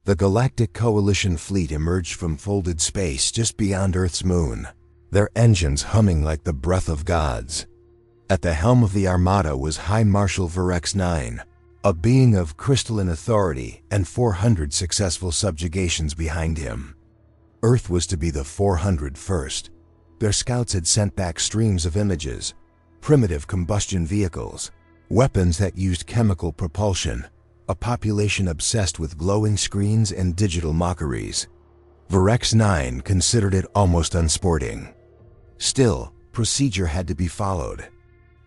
The Galactic Coalition fleet emerged from folded space just beyond Earth's moon, their engines humming like the breath of gods. At the helm of the armada was High Marshal Virex 9, a being of crystalline authority and 400 successful subjugations behind him. Earth was to be the 401st. Their scouts had sent back streams of images, primitive combustion vehicles, weapons that used chemical propulsion, a population obsessed with glowing screens and digital mockeries. Virex 9 considered it almost unsporting. Still, procedure had to be followed.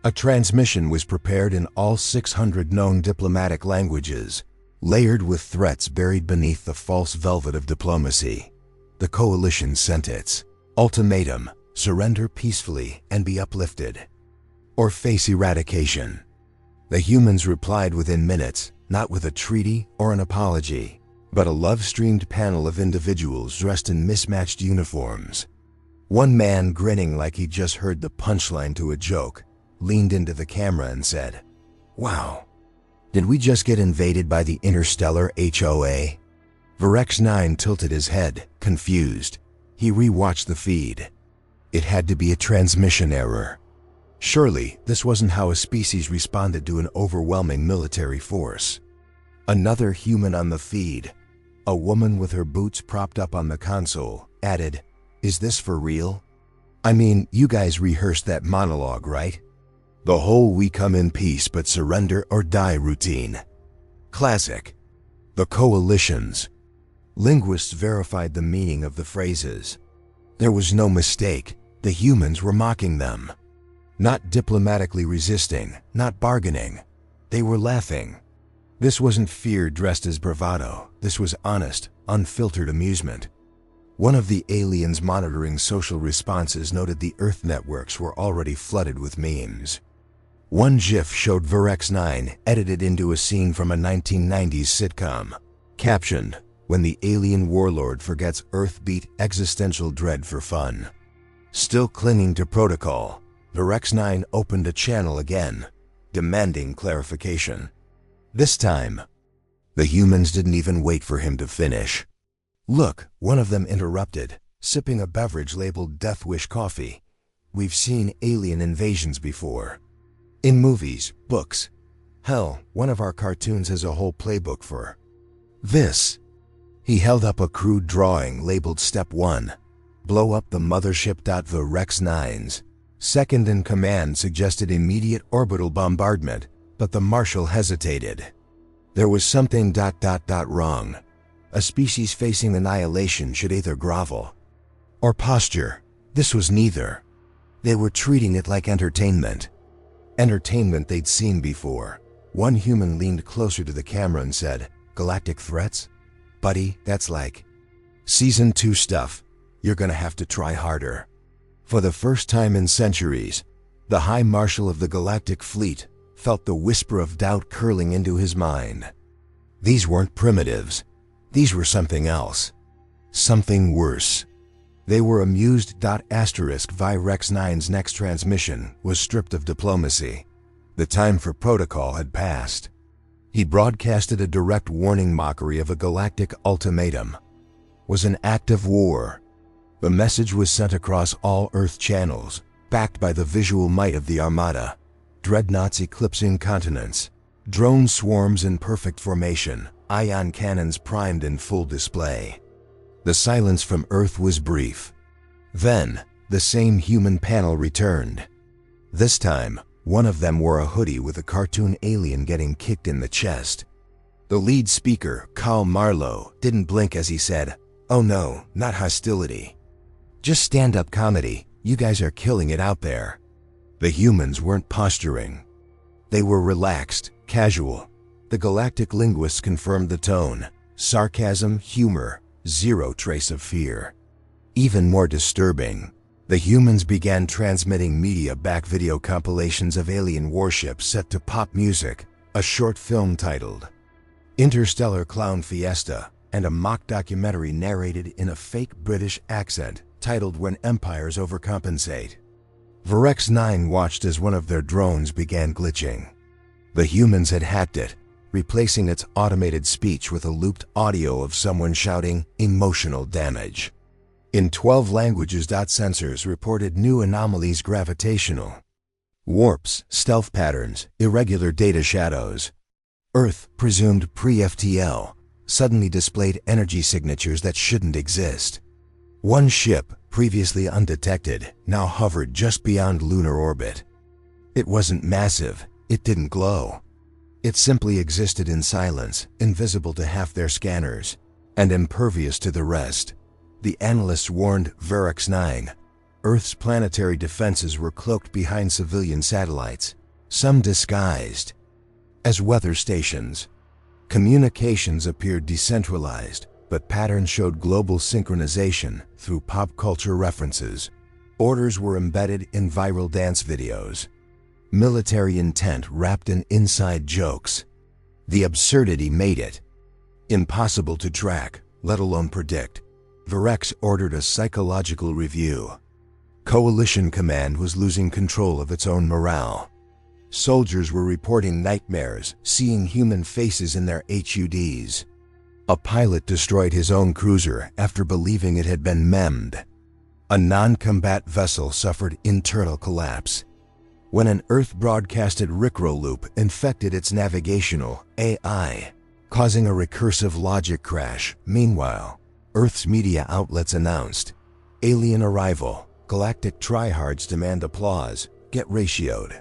A transmission was prepared in all 600 known diplomatic languages, layered with threats buried beneath the false velvet of diplomacy. The Coalition sent its ultimatum: surrender peacefully and be uplifted, or face eradication. The humans replied within minutes, not with a treaty or an apology, but a love-streamed panel of individuals dressed in mismatched uniforms. One man, grinning like he'd just heard the punchline to a joke, leaned into the camera and said, "Wow, did we just get invaded by the interstellar HOA?" Virex 9 tilted his head, confused. He rewatched the feed. It had to be a transmission error. Surely, this wasn't how a species responded to an overwhelming military force. Another human on the feed, a woman with her boots propped up on the console, added, "Is this for real? I mean, you guys rehearsed that monologue, right? The whole we come in peace but surrender or die routine. Classic." The Coalition's linguists verified the meaning of the phrases. There was no mistake. The humans were mocking them. Not diplomatically resisting, not bargaining. They were laughing. This wasn't fear dressed as bravado. This was honest, unfiltered amusement. One of the aliens monitoring social responses noted the Earth networks were already flooded with memes. One GIF showed Virex 9 edited into a scene from a 1990s sitcom, captioned, "When the alien warlord forgets Earth beat existential dread for fun." Still clinging to protocol, Virex 9 opened a channel again, demanding clarification. This time, the humans didn't even wait for him to finish. "Look," one of them interrupted, sipping a beverage labeled Death Wish coffee. "We've seen alien invasions before. In movies, books. Hell, one of our cartoons has a whole playbook for this." He held up a crude drawing labeled Step 1. Blow up the mothership. Virex 9's second in command suggested immediate orbital bombardment, but the Marshal hesitated. There was something wrong. A species facing annihilation should either grovel or posture. This was neither. They were treating it like entertainment. Entertainment they'd seen before. One human leaned closer to the camera and said, "Galactic threats? Buddy, that's like Season 2 stuff. You're gonna have to try harder." For the first time in centuries, the High Marshal of the Galactic Fleet felt the whisper of doubt curling into his mind. These weren't primitives. These were something else. Something worse. They were amused. Virex 9's next transmission was stripped of diplomacy. The time for protocol had passed. He broadcasted a direct warning mockery of a galactic ultimatum. Was an act of war. The message was sent across all Earth channels, backed by the visual might of the Armada. Dreadnoughts eclipsing continents, drone swarms in perfect formation, ion cannons primed in full display. The silence from Earth was brief. Then, the same human panel returned. This time, one of them wore a hoodie with a cartoon alien getting kicked in the chest. The lead speaker, Carl Marlowe, didn't blink as he said, "Oh no, not hostility. Just stand-up comedy. You guys are killing it out there." The humans weren't posturing. They were relaxed, casual. The galactic linguists confirmed the tone. Sarcasm, humor, zero trace of fear. Even more disturbing, the humans began transmitting media-back video compilations of alien warships set to pop music, a short film titled Interstellar Clown Fiesta, and a mock documentary narrated in a fake British accent titled When Empires Overcompensate. Virex 9 watched as one of their drones began glitching. The humans had hacked it, replacing its automated speech with a looped audio of someone shouting emotional damage. In 12 languages. Sensors reported new anomalies: gravitational warps, stealth patterns, irregular data shadows. Earth, presumed pre-FTL, suddenly displayed energy signatures that shouldn't exist. One ship, previously undetected, now hovered just beyond lunar orbit. It wasn't massive, it didn't glow. It simply existed in silence, invisible to half their scanners, and impervious to the rest. The analysts warned Verex 9. Earth's planetary defenses were cloaked behind civilian satellites, some disguised as weather stations. Communications appeared decentralized, but patterns showed global synchronization through pop culture references. Orders were embedded in viral dance videos. Military intent wrapped in inside jokes. The absurdity made it impossible to track, let alone predict. Verex ordered a psychological review. Coalition Command was losing control of its own morale. Soldiers were reporting nightmares, seeing human faces in their HUDs. A pilot destroyed his own cruiser after believing it had been memmed. A non-combat vessel suffered internal collapse when an Earth-broadcasted Rickroll loop infected its navigational AI, causing a recursive logic crash. Meanwhile, Earth's media outlets announced, "Alien arrival. Galactic tryhards demand applause. Get ratioed."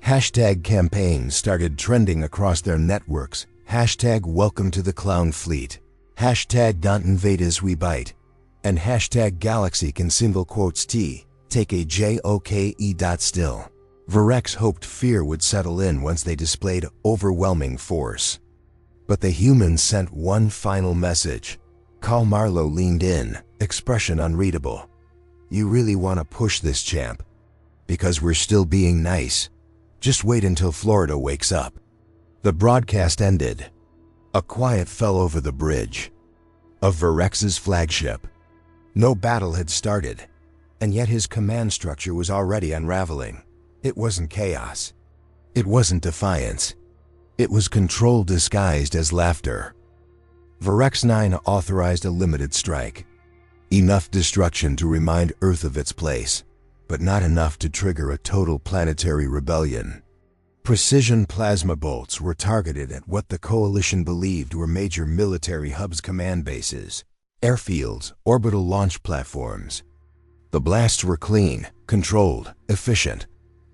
Hashtag campaigns started trending across their networks. Hashtag welcome to the clown fleet. Hashtag don't invade as we bite. And hashtag galaxy can single quotes T, take a joke. Still. Verex hoped fear would settle in once they displayed overwhelming force. But the humans sent one final message. Cal Marlowe leaned in, expression unreadable. "You really want to push this, champ? Because we're still being nice. Just wait until Florida wakes up." The broadcast ended. A quiet fell over the bridge of Verex's flagship. No battle had started, and yet his command structure was already unraveling. It wasn't chaos. It wasn't defiance. It was control disguised as laughter. Verex 9 authorized a limited strike. Enough destruction to remind Earth of its place, but not enough to trigger a total planetary rebellion. Precision plasma bolts were targeted at what the Coalition believed were major military hubs, command bases, airfields, orbital launch platforms. The blasts were clean, controlled, efficient.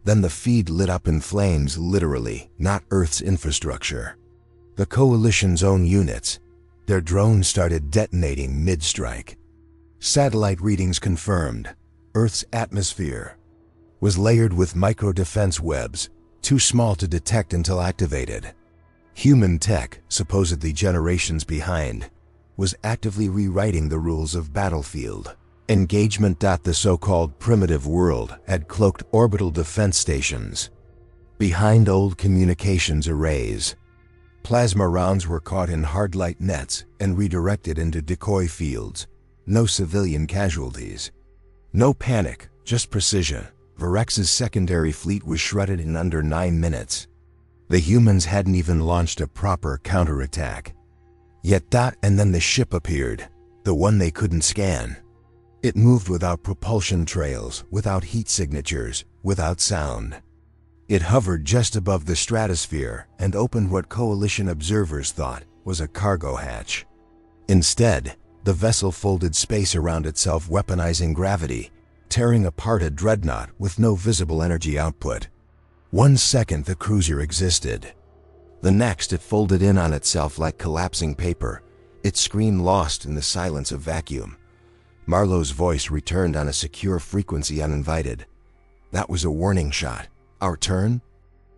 Then the feed lit up in flames, literally, not Earth's infrastructure. The Coalition's own units. Their drones started detonating mid-strike. Satellite readings confirmed Earth's atmosphere was layered with micro-defense webs, too small to detect until activated. Human tech, supposedly generations behind, was actively rewriting the rules of battlefield engagement. The so-called primitive world had cloaked orbital defense stations behind old communications arrays. Plasma rounds were caught in hard light nets and redirected into decoy fields. No civilian casualties. No panic, just precision. Verex's secondary fleet was shredded in under 9 minutes. The humans hadn't even launched a proper counterattack. Yet and then the ship appeared, the one they couldn't scan. It moved without propulsion trails, without heat signatures, without sound. It hovered just above the stratosphere and opened what Coalition observers thought was a cargo hatch. Instead, the vessel folded space around itself, weaponizing gravity, tearing apart a dreadnought with no visible energy output. 1 second the cruiser existed. The next it folded in on itself like collapsing paper, its screen lost in the silence of vacuum. Marlowe's voice returned on a secure frequency, uninvited. "That was a warning shot. Our turn?"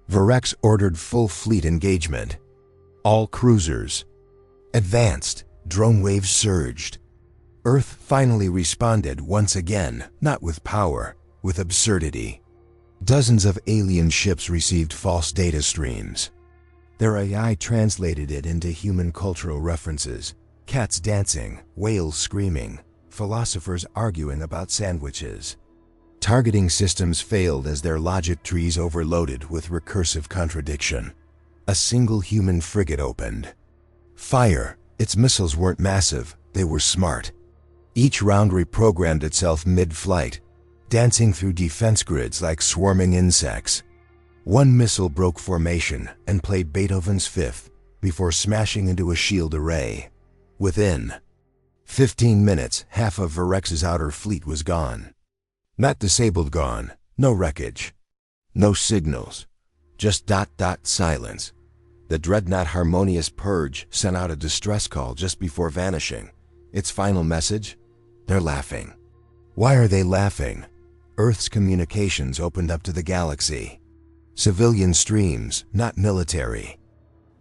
Verex ordered full fleet engagement. All cruisers advanced. Drone waves surged. Earth finally responded once again, not with power, with absurdity. Dozens of alien ships received false data streams. Their AI translated it into human cultural references: cats dancing, whales screaming, philosophers arguing about sandwiches. Targeting systems failed as their logic trees overloaded with recursive contradiction. A single human frigate opened fire. Its missiles weren't massive, they were smart. Each round reprogrammed itself mid-flight, dancing through defense grids like swarming insects. One missile broke formation and played Beethoven's Fifth before smashing into a shield array. Within 15 minutes, half of Virex's outer fleet was gone. Not disabled gone, no wreckage, no signals, just silence. The dreadnought Harmonious Purge sent out a distress call just before vanishing. Its final message? They're laughing. Why are they laughing? Earth's communications opened up to the galaxy. Civilian streams, not military.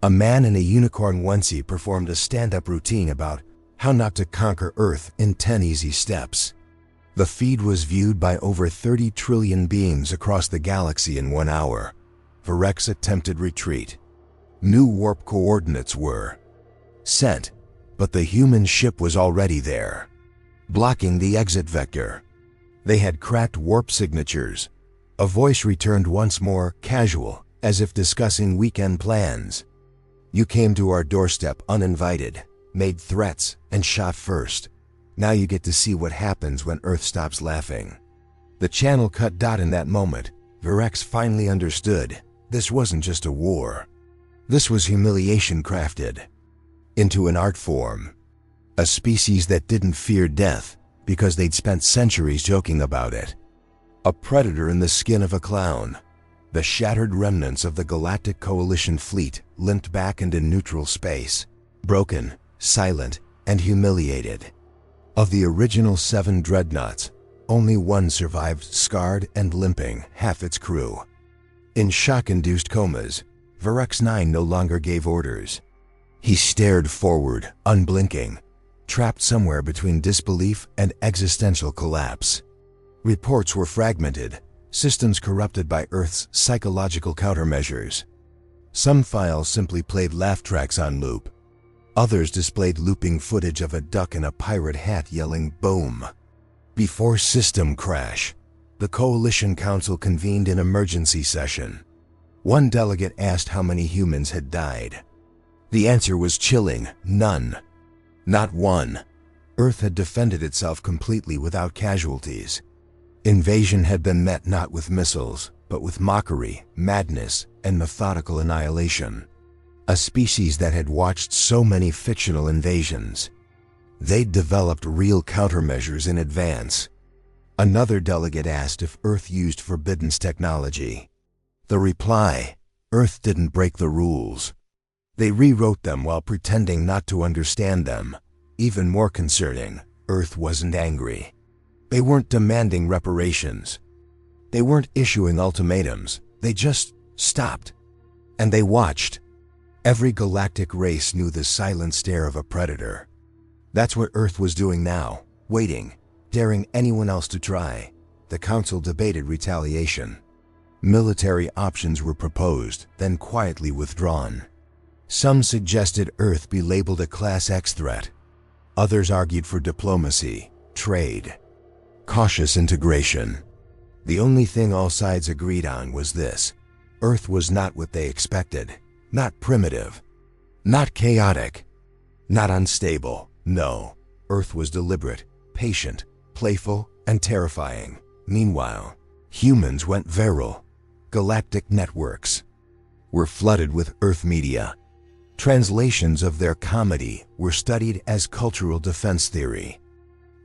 A man in a unicorn onesie performed a stand-up routine about how not to conquer Earth in 10 easy steps. The feed was viewed by over 30 trillion beings across the galaxy in 1 hour. Virex attempted retreat. New warp coordinates were sent, but the human ship was already there, blocking the exit vector. They had cracked warp signatures. A voice returned once more, casual, as if discussing weekend plans. You came to our doorstep uninvited, made threats, and shot first. Now you get to see what happens when Earth stops laughing. The channel cut. In that moment, Virex finally understood this wasn't just a war. This was humiliation crafted into an art form. A species that didn't fear death because they'd spent centuries joking about it. A predator in the skin of a clown. The shattered remnants of the Galactic Coalition fleet limped back into neutral space, broken, silent, and humiliated. Of the original 7 dreadnoughts, only one survived, scarred and limping, half its crew. In shock-induced comas, Virex 9 no longer gave orders. He stared forward, unblinking, trapped somewhere between disbelief and existential collapse. Reports were fragmented, systems corrupted by Earth's psychological countermeasures. Some files simply played laugh tracks on loop. Others displayed looping footage of a duck in a pirate hat yelling "boom." Before system crash, the Coalition Council convened an emergency session. One delegate asked how many humans had died. The answer was chilling: none. Not one. Earth had defended itself completely without casualties. Invasion had been met not with missiles, but with mockery, madness, and methodical annihilation. A species that had watched so many fictional invasions. They'd developed real countermeasures in advance. Another delegate asked if Earth used forbidden technology. The reply: Earth didn't break the rules. They rewrote them while pretending not to understand them. Even more concerning, Earth wasn't angry. They weren't demanding reparations. They weren't issuing ultimatums. They just stopped. And they watched. Every galactic race knew the silent stare of a predator. That's what Earth was doing now, waiting, daring anyone else to try. The Council debated retaliation. Military options were proposed, then quietly withdrawn. Some suggested Earth be labeled a Class X threat. Others argued for diplomacy, trade, cautious integration. The only thing all sides agreed on was this: Earth was not what they expected. Not primitive, not chaotic, not unstable. No, Earth was deliberate, patient, playful, and terrifying. Meanwhile, humans went viral. Galactic networks were flooded with Earth media. Translations of their comedy were studied as cultural defense theory.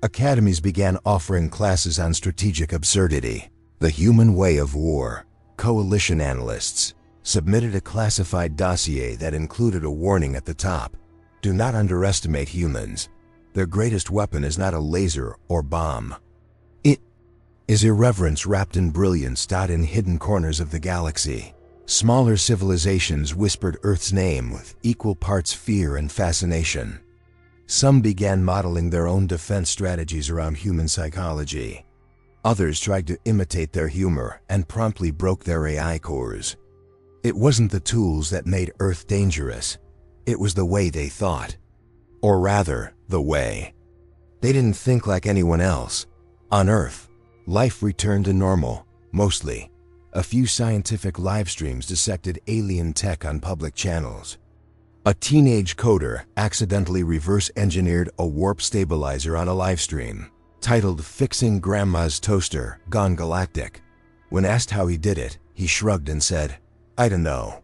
Academies began offering classes on strategic absurdity, the human way of war. Coalition analysts submitted a classified dossier that included a warning at the top: do not underestimate humans. Their greatest weapon is not a laser or bomb. It is irreverence wrapped in brilliance. In hidden corners of the galaxy, smaller civilizations whispered Earth's name with equal parts fear and fascination. Some began modeling their own defense strategies around human psychology. Others tried to imitate their humor and promptly broke their AI cores. It wasn't the tools that made Earth dangerous. It was the way they thought. Or rather, the way. They didn't think like anyone else. On Earth, life returned to normal, mostly. A few scientific live streams dissected alien tech on public channels. A teenage coder accidentally reverse-engineered a warp stabilizer on a livestream, titled Fixing Grandma's Toaster Gone Galactic. When asked how he did it, he shrugged and said, "I don't know."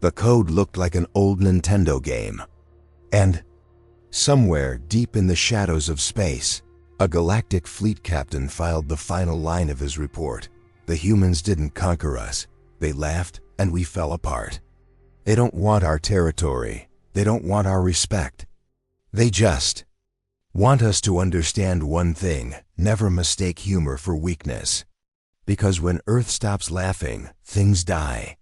The code looked like an old Nintendo game. And somewhere deep in the shadows of space, a galactic fleet captain filed the final line of his report. "The humans didn't conquer us. They laughed and we fell apart. They don't want our territory. They don't want our respect. They just want us to understand one thing: never mistake humor for weakness. Because when Earth stops laughing, things die."